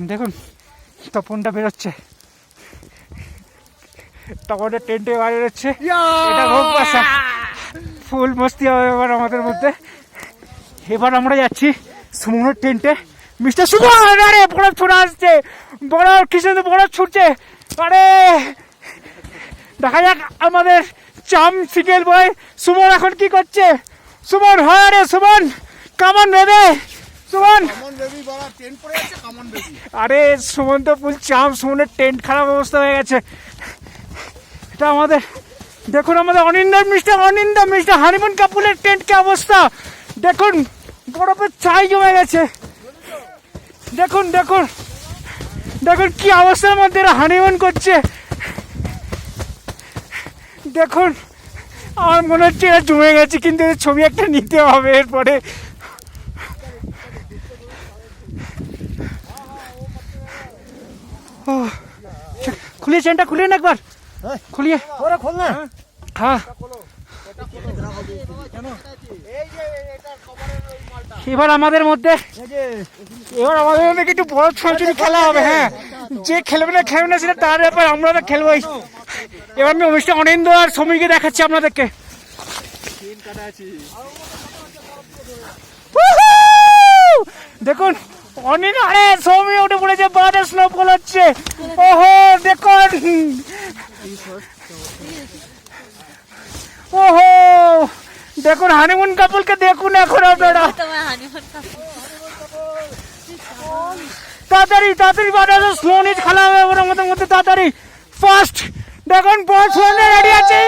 দেখুন তপনটা বেরোচ্ছে, তপনের টেন্টে বাইরে বেরোচ্ছে, এটা ভোগ বাসা, ফুল মস্তি হবে এবার আমাদের মধ্যে। এবার আমরা যাচ্ছি সুমনের টেন্টে। মিস্টার সুমন, আরে বরফ ছুটে আসছে, বরফ কি সুন্দর বরফ ছুটছে। আরে দেখা যাক আমাদের চাম সিকেল বয় সুমন এখন কি করছে। সুমন, হয় রে সুমন, কামান বেবে সুমন। আরে সুমন তো ফুল চাম, সুমনের টেন্ট খারাপ অবস্থা হয়ে গেছে। এটা আমাদের দেখুন, আমাদের অনিন্দা মিস্টার হানিমুন কাপুরের টেন্ট কি অবস্থা দেখুন, বরফের ছাই জমে গেছে। দেখুন দেখুন দেখুন কি অবস্থার মধ্যে এরা হানিমুন করছে। দেখুন আমার মনে হচ্ছে এরা জমে গেছে, কিন্তু এর ছবি একটা নিতে হবে এরপরে। খুলিয়ে চেনটা খুলিয়ে না একবার, খুলিয়ে খোল না। হ্যাঁ এবার আমাদের মধ্যে একটু বড় ছোটাছুটি খেলা হবে। হ্যাঁ, যে খেলবে না সেটা তার ব্যাপার, আমরা তো খেলবোই। এবার আমি অনুষ্ঠান অনিন্দ আর সমীরকে দেখাচ্ছি আপনাদেরকে। দেখুন অনিন্দ, আরে সমী উঠে পড়েছে, বাদে স্নোফল হচ্ছে। ওহো দেখুন, ওহো দেখুন হানিমুন কাপলকে দেখুন এখন আপনারা। তাড়াতাড়ি তাড়াতাড়ি বাদে স্নো নিজ খেলা হবে ওর আমাদের মধ্যে, তাড়াতাড়ি ফার্স্ট। দেখুন বল রেডি আছে।